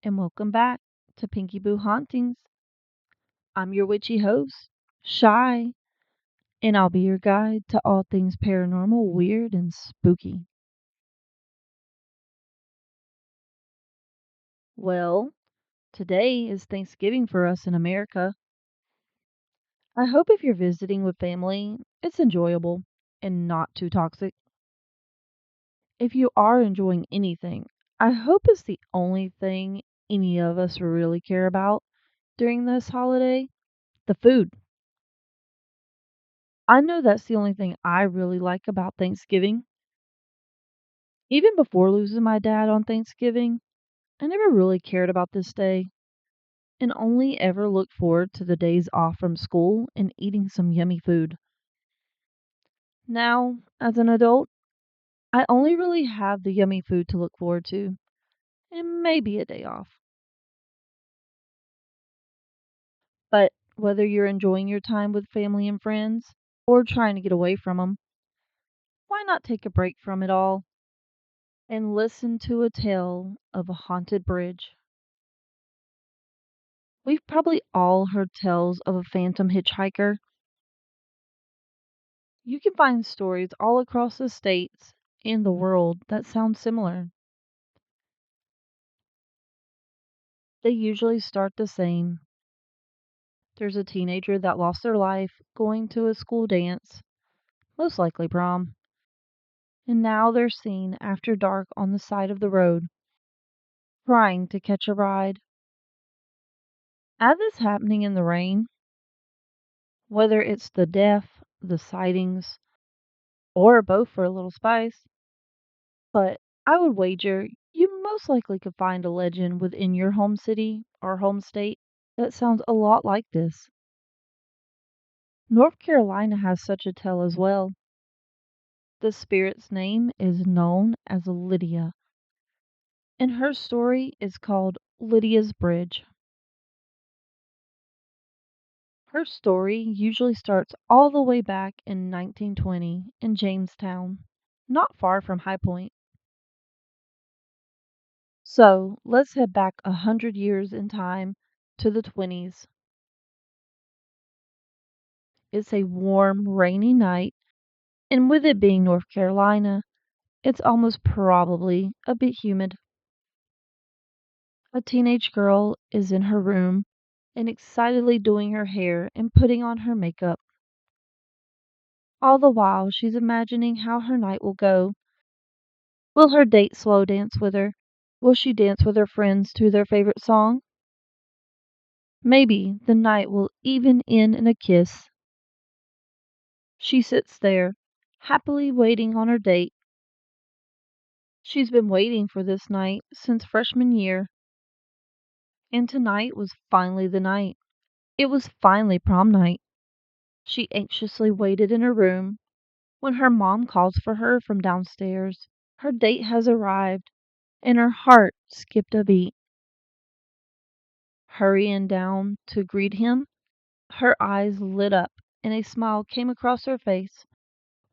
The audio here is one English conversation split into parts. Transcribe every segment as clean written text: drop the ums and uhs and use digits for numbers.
and welcome back to Pinky Boo Hauntings. I'm your witchy host, Shy, and I'll be your guide to all things paranormal, weird, and spooky. Well, today is Thanksgiving for us in America. I hope if you're visiting with family, it's enjoyable and not too toxic. If you are enjoying anything, I hope it's the only thing any of us really care about during this holiday the food. I know that's the only thing I really like about Thanksgiving. Even before losing my dad on Thanksgiving, I never really cared about this day and only ever looked forward to the days off from school and eating some yummy food. Now, as an adult, I only really have the yummy food to look forward to and maybe a day off. But whether you're enjoying your time with family and friends or trying to get away from them, why not take a break from it all and listen to a tale of a haunted bridge? We've probably all heard tales of a phantom hitchhiker. You can find stories all across the states and the world that sound similar. They usually start the same. There's a teenager that lost their life going to a school dance, most likely prom, and now they're seen after dark on the side of the road, trying to catch a ride. As this happening in the rain, whether it's the death, the sightings, or both for a little spice, but I would wager you most likely could find a legend within your home city or home state that sounds a lot like this. North Carolina has such a tale as well. The spirit's name is known as Lydia, and her story is called Lydia's Bridge. Her story usually starts all the way back in 1920 in Jamestown, not far from High Point. So let's head back 100 years in time to the 20s. It's a warm, rainy night, and with it being North Carolina, it's almost probably a bit humid. A teenage girl is in her room and excitedly doing her hair and putting on her makeup. All the while, she's imagining how her night will go. Will her date slow dance with her? Will she dance with her friends to their favorite song? Maybe the night will even end in a kiss. She sits there, happily waiting on her date. She's been waiting for this night since freshman year, and tonight was finally the night. It was finally prom night. She anxiously waited in her room when her mom calls for her from downstairs. Her date has arrived, and her heart skipped a beat. Hurrying down to greet him, her eyes lit up and a smile came across her face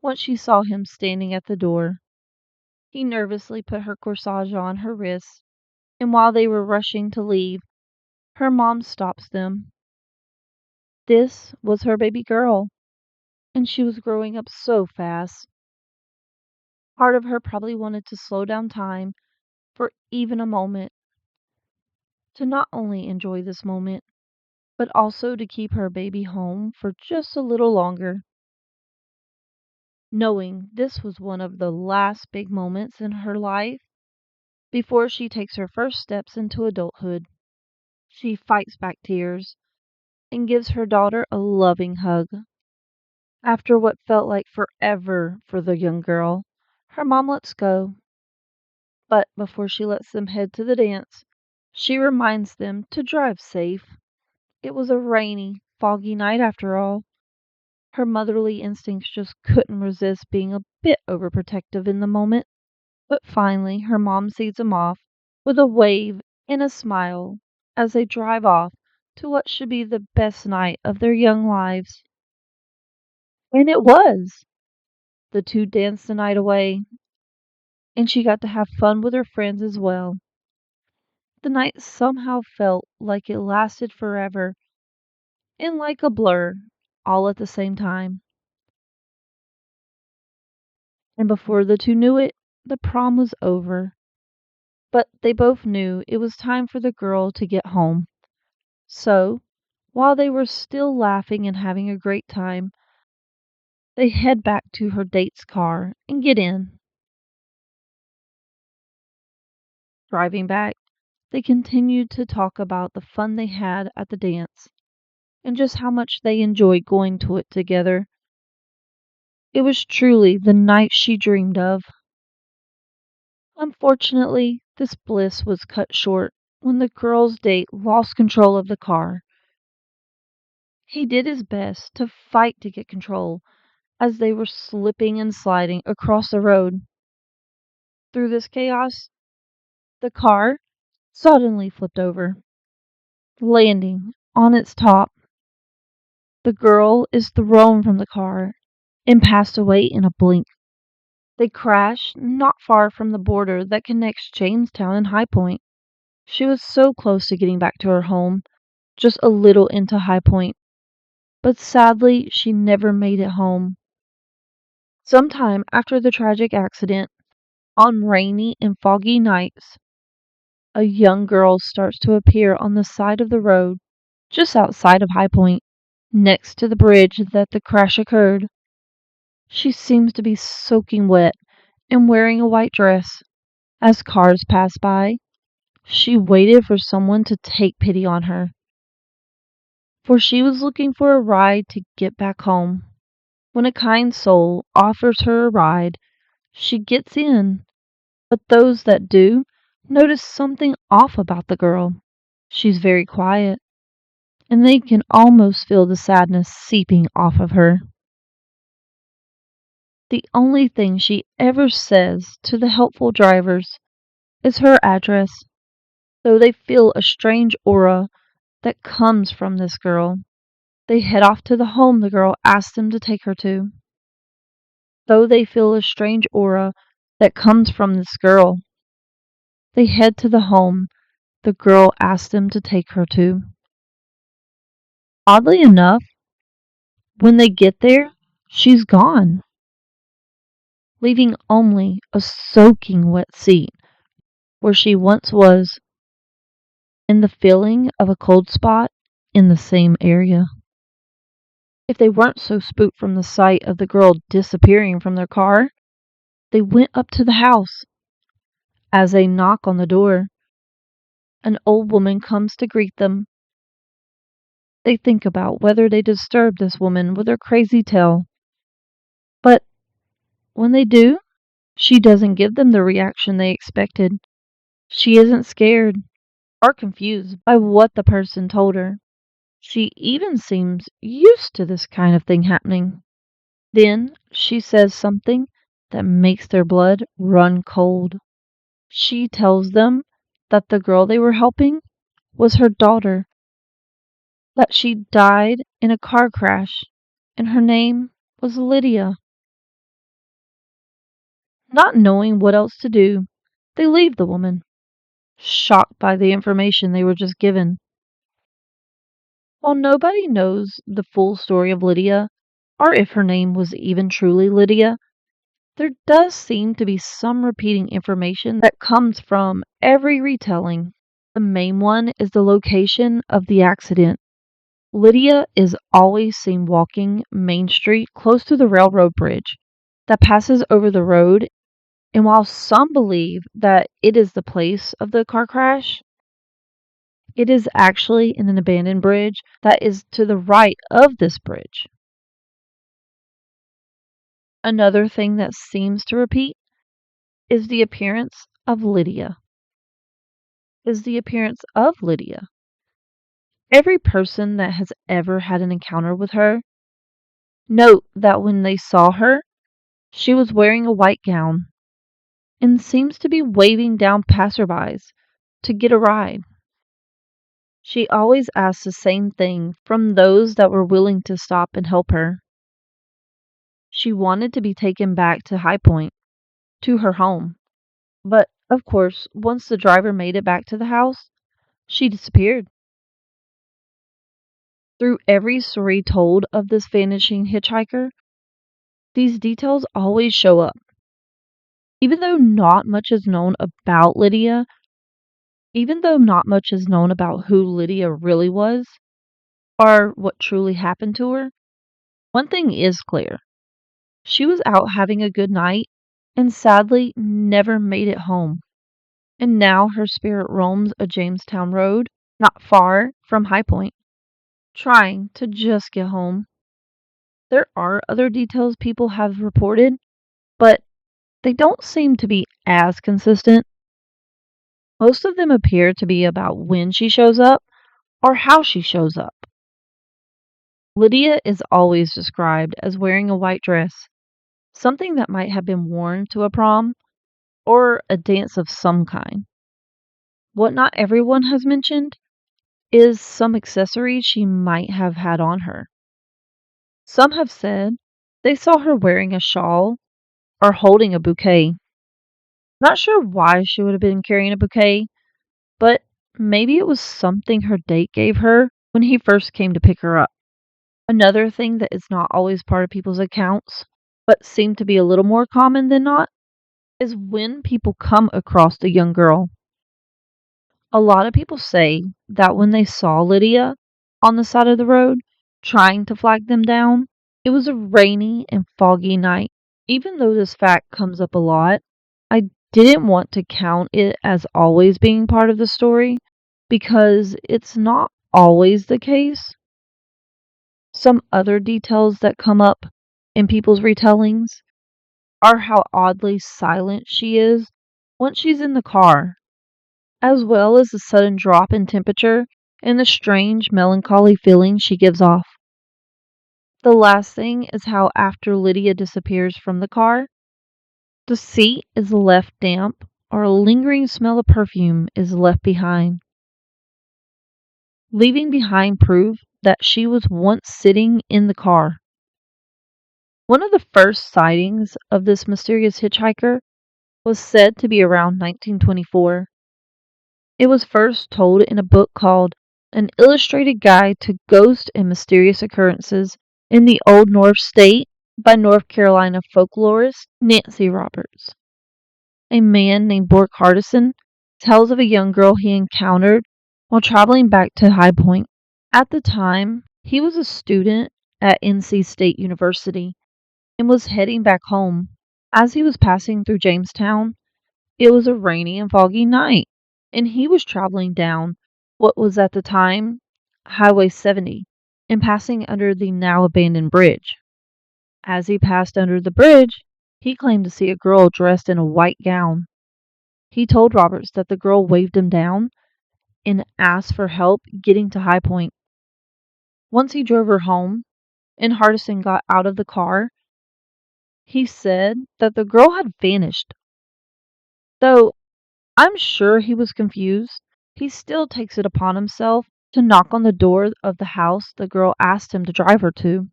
once she saw him standing at the door. He nervously put her corsage on her wrists, and while they were rushing to leave, her mom stops them. This was her baby girl, and she was growing up so fast. Part of her probably wanted to slow down time for even a moment, to not only enjoy this moment, but also to keep her baby home for just a little longer. Knowing this was one of the last big moments in her life before she takes her first steps into adulthood, she fights back tears and gives her daughter a loving hug. After what felt like forever for the young girl, her mom lets go. But before she lets them head to the dance, she reminds them to drive safe. It was a rainy, foggy night after all. Her motherly instincts just couldn't resist being a bit overprotective in the moment. But finally, her mom sees them off with a wave and a smile as they drive off to what should be the best night of their young lives. And it was. The two danced the night away, and she got to have fun with her friends as well. The night somehow felt like it lasted forever and like a blur all at the same time. And before the two knew it, the prom was over. But they both knew it was time for the girl to get home. So, while they were still laughing and having a great time, they head back to her date's car and get in. Driving back, they continued to talk about the fun they had at the dance and just how much they enjoyed going to it together. It was truly the night she dreamed of. Unfortunately, this bliss was cut short when the girl's date lost control of the car. He did his best to fight to get control as they were slipping and sliding across the road. Through this chaos, the car suddenly flipped over, landing on its top. The girl is thrown from the car and passed away in a blink. They crashed not far from the border that connects Jamestown and High Point. She was so close to getting back to her home, just a little into High Point, but sadly she never made it home. Sometime after the tragic accident, on rainy and foggy nights, a young girl starts to appear on the side of the road just outside of High Point, next to the bridge that the crash occurred. She seems to be soaking wet and wearing a white dress. As cars passed by, she waited for someone to take pity on her, for she was looking for a ride to get back home. When a kind soul offers her a ride, she gets in, but those that do notice something off about the girl. She's very quiet, and they can almost feel the sadness seeping off of her. The only thing she ever says to the helpful drivers is her address, though they feel a strange aura that comes from this girl. They head off to the home the girl asked them to take her to. Though they feel a strange aura that comes from this girl, they head to the home the girl asked them to take her to. Oddly enough, when they get there, she's gone, leaving only a soaking wet seat where she once was, and the feeling of a cold spot in the same area. If they weren't so spooked from the sight of the girl disappearing from their car, they went up to the house. As they knock on the door, an old woman comes to greet them. They think about whether they disturb this woman with her crazy tale. But when they do, she doesn't give them the reaction they expected. She isn't scared or confused by what the person told her. She even seems used to this kind of thing happening. Then she says something that makes their blood run cold. She tells them that the girl they were helping was her daughter, that she died in a car crash, and her name was Lydia. Not knowing what else to do, they leave the woman, shocked by the information they were just given. While nobody knows the full story of Lydia, or if her name was even truly Lydia, there does seem to be some repeating information that comes from every retelling. The main one is the location of the accident. Lydia is always seen walking Main Street close to the railroad bridge that passes over the road, and while some believe that it is the place of the car crash, it is actually in an abandoned bridge that is to the right of this bridge. Another thing that seems to repeat is the appearance of Lydia. Is the appearance of Lydia. Every person that has ever had an encounter with her note that when they saw her, she was wearing a white gown and seems to be waving down passerbys to get a ride. She always asks the same thing from those that were willing to stop and help her. She wanted to be taken back to High Point, to her home, but Of course, once the driver made it back to the house, she disappeared. Through every story told of this vanishing hitchhiker, these details always show up. Even though not much is known about Lydia, even though not much is known about who Lydia really was, or what truly happened to her, one thing is clear. She was out having a good night and sadly never made it home. And now her spirit roams a Jamestown road, not far from High Point, trying to just get home. There are other details people have reported, but they don't seem to be as consistent. Most of them appear to be about when she shows up or how she shows up. Lydia is always described as wearing a white dress, something that might have been worn to a prom or a dance of some kind. What not everyone has mentioned is some accessories she might have had on her. Some have said they saw her wearing a shawl or holding a bouquet. Not sure why she would have been carrying a bouquet, but maybe it was something her date gave her when he first came to pick her up. Another thing that is not always part of people's accounts, but seem to be a little more common than not, is when people come across the young girl. A lot of people say that when they saw Lydia on the side of the road trying to flag them down, it was a rainy and foggy night. Even though this fact comes up a lot, I didn't want to count it as always being part of the story because it's not always the case. Some other details that come up in people's retellings are how oddly silent she is once she's in the car, as well as the sudden drop in temperature and the strange melancholy feeling she gives off. The last thing is how after Lydia disappears from the car, the seat is left damp or a lingering smell of perfume is left behind, leaving behind proof that she was once sitting in the car. One of the first sightings of this mysterious hitchhiker was said to be around 1924. It was first told in a book called An Illustrated Guide to Ghost and Mysterious Occurrences in the Old North State by North Carolina folklorist Nancy Roberts. A man named Bork Hardison tells of a young girl he encountered while traveling back to High Point. At the time, he was a student at NC State University and was heading back home. As he was passing through Jamestown, it was a rainy and foggy night, and he was traveling down what was at the time Highway 70 and passing under the now abandoned bridge. As he passed under the bridge, he claimed to see a girl dressed in a white gown. He told Roberts that the girl waved him down and asked for help getting to High Point. Once he drove her home and Hardison got out of the car, he said that the girl had vanished. Though I'm sure he was confused, he still takes it upon himself to knock on the door of the house the girl asked him to drive her to.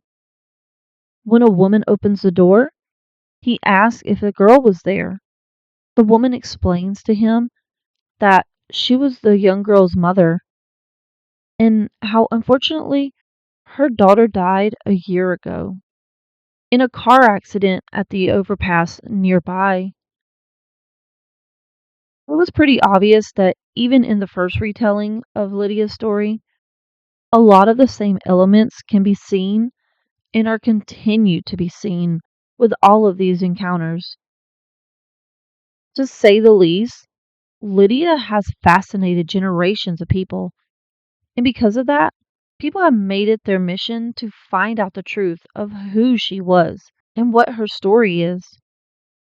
When a woman opens the door, he asks if the girl was there. The woman explains to him that she was the young girl's mother and how unfortunately her daughter died a year ago in a car accident at the overpass nearby. It was pretty obvious that even in the first retelling of Lydia's story, a lot of the same elements can be seen and are continued to be seen with all of these encounters. To say the least, Lydia has fascinated generations of people, and because of that, people have made it their mission to find out the truth of who she was and what her story is.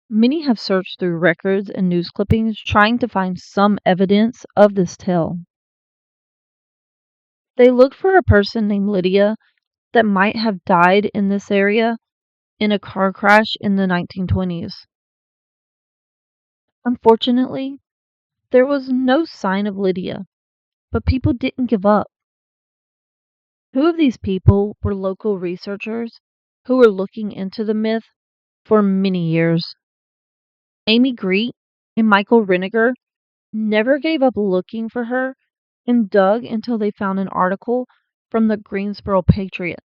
Many have searched through records and news clippings trying to find some evidence of this tale. They look for a person named Lydia that might have died in this area in a car crash in the 1920s. Unfortunately, there was no sign of Lydia, but people didn't give up. Two of these people were local researchers who were looking into the myth for many years. Amy Greet and Michael Reniger never gave up looking for her and dug until they found an article from the Greensboro Patriot.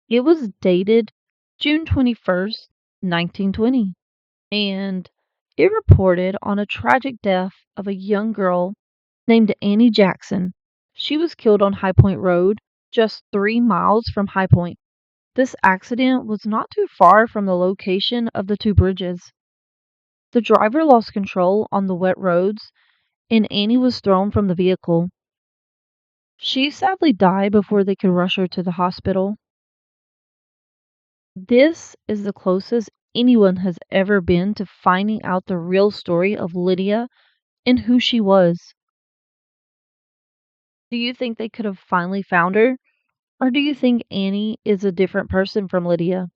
It was dated June 21st, 1920, and it reported on a tragic death of a young girl named Annie Jackson. She was killed on High Point Road, just 3 miles from High Point. This accident was not too far from the location of the two bridges. The driver lost control on the wet roads, and Annie was thrown from the vehicle. She sadly died before they could rush her to the hospital. This is the closest anyone has ever been to finding out the real story of Lydia and who she was. Do you think they could have finally found her? Or do you think Annie is a different person from Lydia?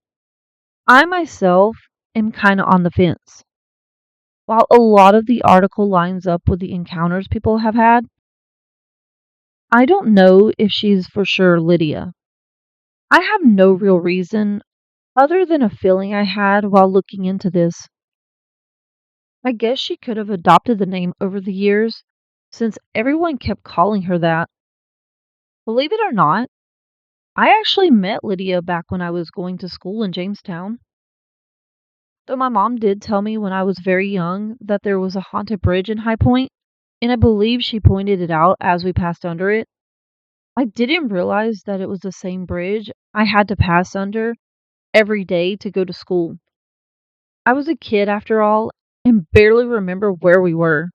I myself am kind of on the fence. While a lot of the article lines up with the encounters people have had, I don't know if she's for sure Lydia. I have no real reason other than a feeling I had while looking into this. I guess she could have adopted the name over the years, since everyone kept calling her that. Believe it or not, I actually met Lydia back when I was going to school in Jamestown. Though my mom did tell me when I was very young that there was a haunted bridge in High Point, and I believe she pointed it out as we passed under it. I didn't realize that it was the same bridge I had to pass under every day to go to school. I was a kid after all and barely remember where we were.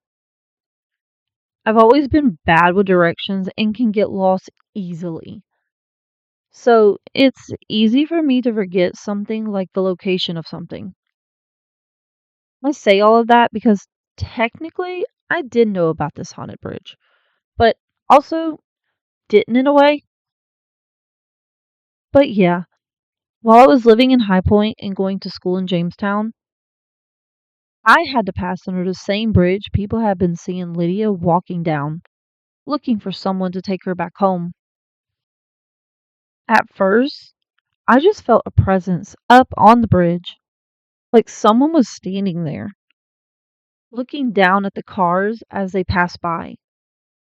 I've always been bad with directions and can get lost easily. So it's easy for me to forget something like the location of something. I say all of that because technically I did know about this haunted bridge, but also didn't in a way. But yeah, while I was living in High Point and going to school in Jamestown, I had to pass under the same bridge people had been seeing Lydia walking down, looking for someone to take her back home. At first, I just felt a presence up on the bridge, like someone was standing there, looking down at the cars as they passed by.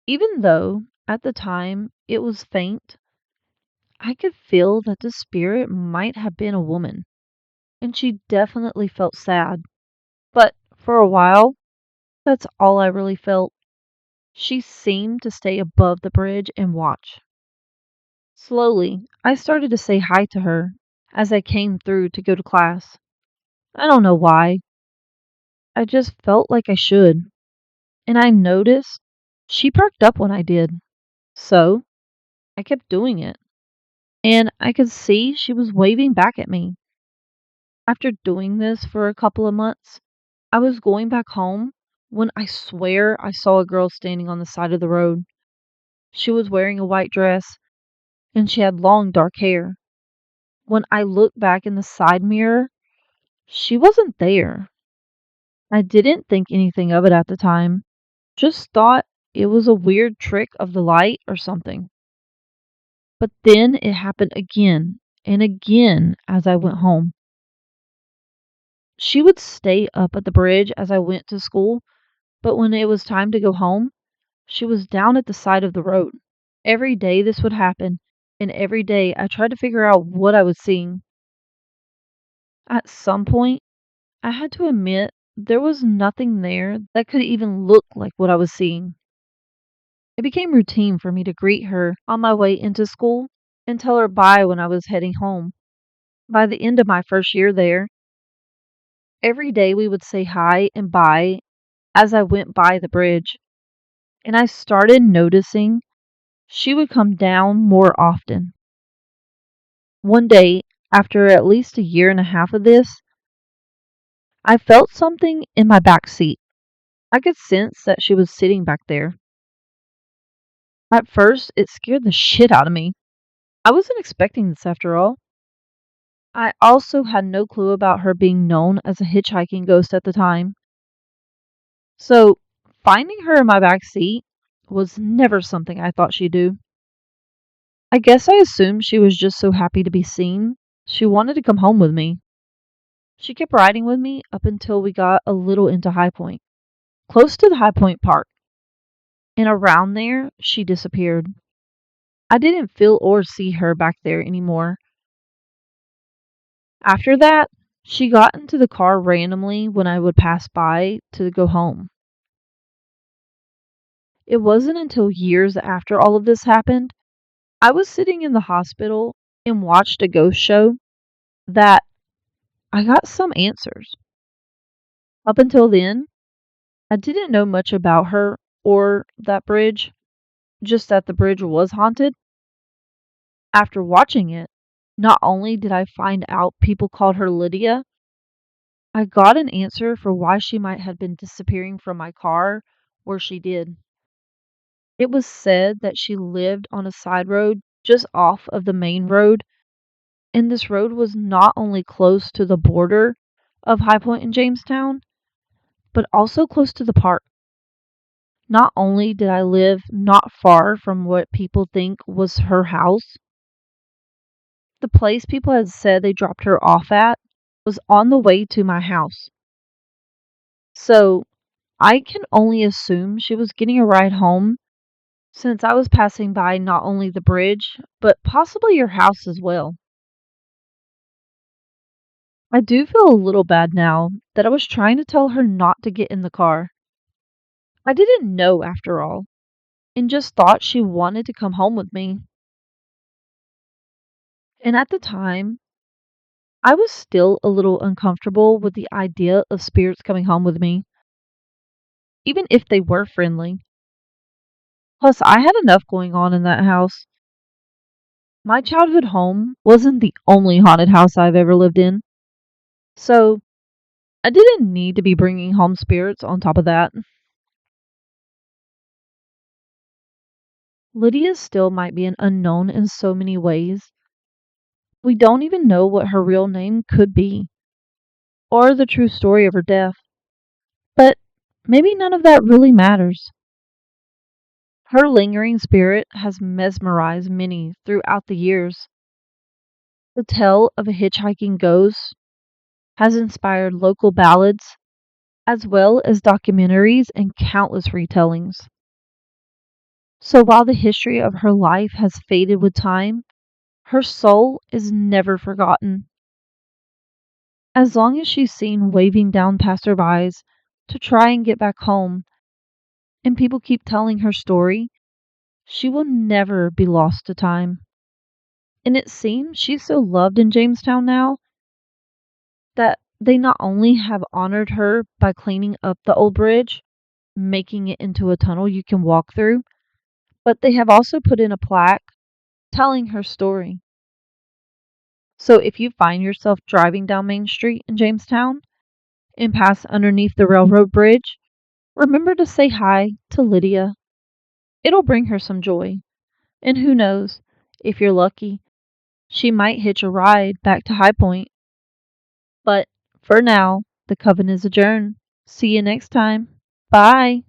Even though, at the time, it was faint, I could feel that the spirit might have been a woman, and she definitely felt sad. But for a while, that's all I really felt. She seemed to stay above the bridge and watch. Slowly, I started to say hi to her as I came through to go to class. I don't know why. I just felt like I should. And I noticed she perked up when I did. So I kept doing it. And I could see she was waving back at me. After doing this for a couple of months, I was going back home when I swear I saw a girl standing on the side of the road. She was wearing a white dress and she had long dark hair. When I looked back in the side mirror, she wasn't there. I didn't think anything of it at the time, just thought it was a weird trick of the light or something. But then it happened again and again as I went home. She would stay up at the bridge as I went to school, but when it was time to go home, she was down at the side of the road. Every day this would happen, and every day I tried to figure out what I was seeing. At some point, I had to admit there was nothing there that could even look like what I was seeing. It became routine for me to greet her on my way into school and tell her bye when I was heading home. By the end of my first year there, every day we would say hi and bye as I went by the bridge, and I started noticing she would come down more often. One day, after at least a year and a half of this, I felt something in my back seat. I could sense that she was sitting back there. At first, it scared the shit out of me. I wasn't expecting this after all. I also had no clue about her being known as a hitchhiking ghost at the time. So, finding her in my back seat was never something I thought she'd do. I guess I assumed she was just so happy to be seen. She wanted to come home with me. She kept riding with me up until we got a little into High Point. close to the High Point Park, and around there she disappeared. I didn't feel or see her back there anymore. After that, she got into the car randomly when I would pass by to go home. It wasn't until years after all of this happened, I was sitting in the hospital and watched a ghost show, that I got some answers. Up until then, I didn't know much about her or that bridge, just that the bridge was haunted. After watching it, not only did I find out people called her Lydia, I got an answer for why she might have been disappearing from my car where she did. It was said that she lived on a side road just off of the main road, and this road was not only close to the border of High Point and Jamestown, but also close to the park. Not only did I live not far from what people think was her house, the place people had said they dropped her off at was on the way to my house. So I can only assume she was getting a ride home, since I was passing by not only the bridge, but possibly your house as well. I do feel a little bad now that I was trying to tell her not to get in the car. I didn't know after all, and just thought she wanted to come home with me. And at the time, I was still a little uncomfortable with the idea of spirits coming home with me, even if they were friendly. Plus, I had enough going on in that house. My childhood home wasn't the only haunted house I've ever lived in, so I didn't need to be bringing home spirits on top of that. Lydia still might be an unknown in so many ways. We don't even know what her real name could be, or the true story of her death. But maybe none of that really matters. Her lingering spirit has mesmerized many throughout the years. The tale of a hitchhiking ghost has inspired local ballads, as well as documentaries and countless retellings. So while the history of her life has faded with time, her soul is never forgotten. As long as she's seen waving down passerbys to try and get back home, and people keep telling her story, she will never be lost to time. And it seems she's so loved in Jamestown now that they not only have honored her by cleaning up the old bridge, making it into a tunnel you can walk through, but they have also put in a plaque telling her story. So if you find yourself driving down Main Street in Jamestown and pass underneath the railroad bridge, remember to say hi to Lydia. It'll bring her some joy. And who knows, if you're lucky, she might hitch a ride back to High Point. But for now, the coven is adjourned. See you next time. Bye.